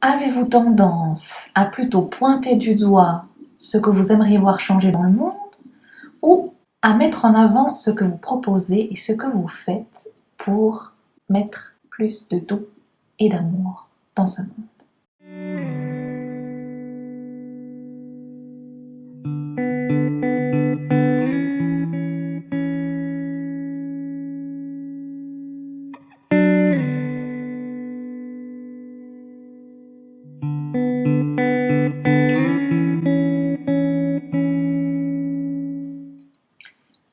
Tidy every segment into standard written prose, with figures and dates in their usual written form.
Avez-vous tendance à plutôt pointer du doigt ce que vous aimeriez voir changer dans le monde ou à mettre en avant ce que vous proposez et ce que vous faites pour mettre plus de doux et d'amour dans ce monde?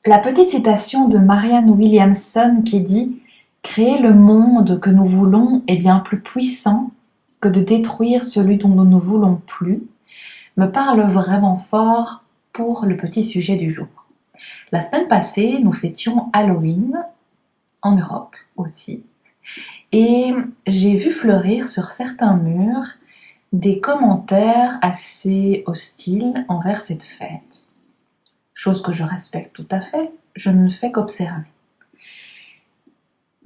La petite citation de Marianne Williamson qui dit « Créer le monde que nous voulons est bien plus puissant que de détruire celui dont nous ne voulons plus » me parle vraiment fort pour le petit sujet du jour. La semaine passée, nous fêtions Halloween, en Europe aussi, et j'ai vu fleurir sur certains murs des commentaires assez hostiles envers cette fête. Chose que je respecte tout à fait, je ne fais qu'observer.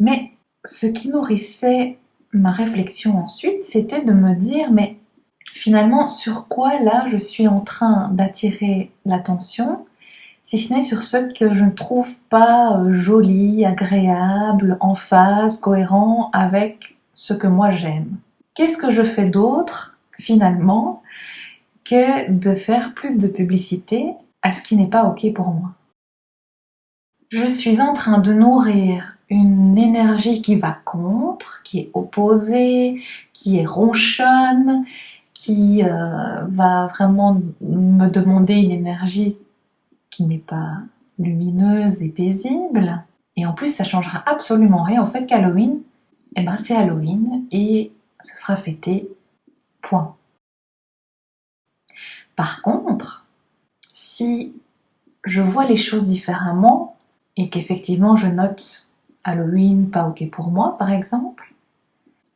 Mais ce qui nourrissait ma réflexion ensuite, c'était de me dire, mais finalement, sur quoi là je suis en train d'attirer l'attention, si ce n'est sur ce que je ne trouve pas joli, agréable, en phase, cohérent avec ce que moi j'aime. Qu'est-ce que je fais d'autre, finalement, que de faire plus de publicité à ce qui n'est pas OK pour moi? Je suis en train de nourrir une énergie qui va contre, qui est opposée, qui est ronchonne, qui va vraiment me demander une énergie qui n'est pas lumineuse et paisible. Et en plus, ça changera absolument rien au fait qu'Halloween, eh ben c'est Halloween et ce sera fêté, point. Par contre, si je vois les choses différemment et qu'effectivement je note Halloween pas OK pour moi, par exemple,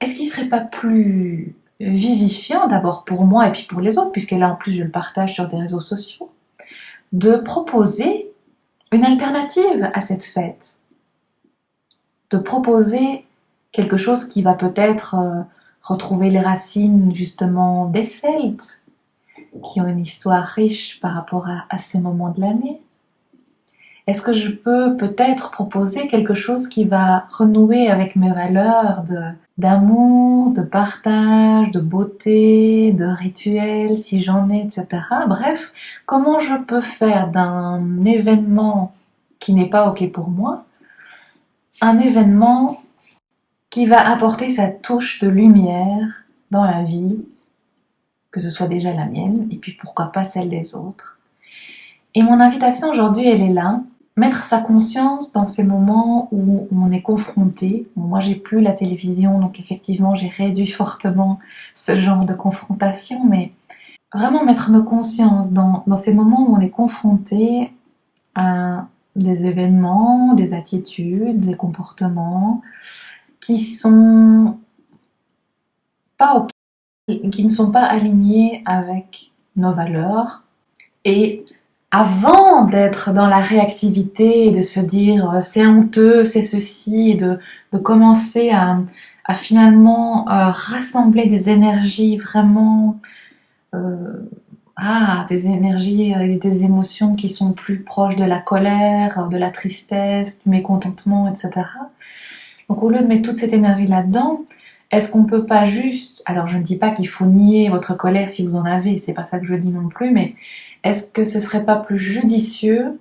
est-ce qu'il serait pas plus vivifiant d'abord pour moi et puis pour les autres, puisque là en plus je le partage sur des réseaux sociaux, de proposer une alternative à cette fête, de proposer quelque chose qui va peut-être retrouver les racines justement des Celtes, qui ont une histoire riche par rapport à ces moments de l'année. Est-ce que je peux peut-être proposer quelque chose qui va renouer avec mes valeurs d'amour, de partage, de beauté, de rituel, si j'en ai, etc. Bref, comment je peux faire d'un événement qui n'est pas OK pour moi, un événement qui va apporter sa touche de lumière dans la vie, que ce soit déjà la mienne, et puis pourquoi pas celle des autres. Et mon invitation aujourd'hui, elle est là. Mettre sa conscience dans ces moments où on est confronté. Bon, moi, j'ai plus la télévision, donc effectivement, j'ai réduit fortement ce genre de confrontation, mais vraiment mettre nos consciences dans ces moments où on est confronté à des événements, des attitudes, des comportements qui sont pas OK, qui ne sont pas alignés avec nos valeurs. Et avant d'être dans la réactivité et de se dire c'est honteux, c'est ceci, et de commencer à finalement rassembler des énergies vraiment, des énergies et des émotions qui sont plus proches de la colère, de la tristesse, du mécontentement, etc. Donc au lieu de mettre toute cette énergie là-dedans, est-ce qu'on peut pas juste, alors je ne dis pas qu'il faut nier votre colère si vous en avez, c'est pas ça que je dis non plus, mais est-ce que ce serait pas plus judicieux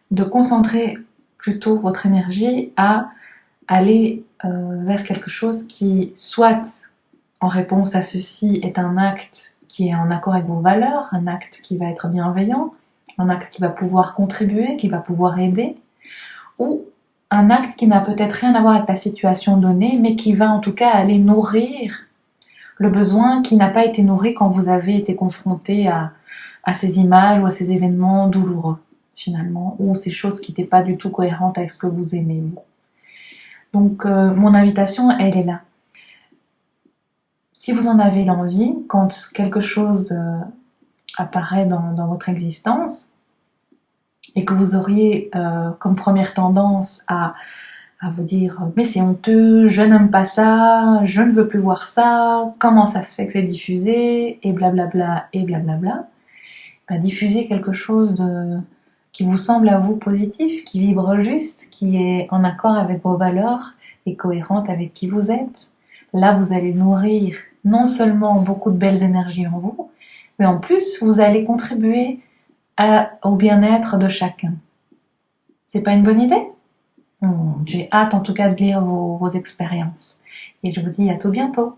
de concentrer plutôt votre énergie à aller vers quelque chose qui, soit en réponse à ceci, est un acte qui est en accord avec vos valeurs, un acte qui va être bienveillant, un acte qui va pouvoir contribuer, qui va pouvoir aider, ou un acte qui n'a peut-être rien à voir avec la situation donnée, mais qui va en tout cas aller nourrir le besoin qui n'a pas été nourri quand vous avez été confronté à ces images ou à ces événements douloureux, finalement, ou ces choses qui n'étaient pas du tout cohérentes avec ce que vous aimez, vous. Donc, mon invitation, elle est là. Si vous en avez l'envie, quand quelque chose apparaît dans votre existence, et que vous auriez comme première tendance à à vous dire mais c'est honteux, je n'aime pas ça, je ne veux plus voir ça, comment ça se fait que c'est diffusé, et blablabla, et blablabla, bah, diffusez quelque chose qui vous semble à vous positif, qui vibre juste, qui est en accord avec vos valeurs et cohérente avec qui vous êtes. Là, vous allez nourrir non seulement beaucoup de belles énergies en vous, mais en plus, vous allez contribuer au bien-être de chacun. C'est pas une bonne idée? J'ai hâte en tout cas de lire vos expériences. Et je vous dis à tout bientôt.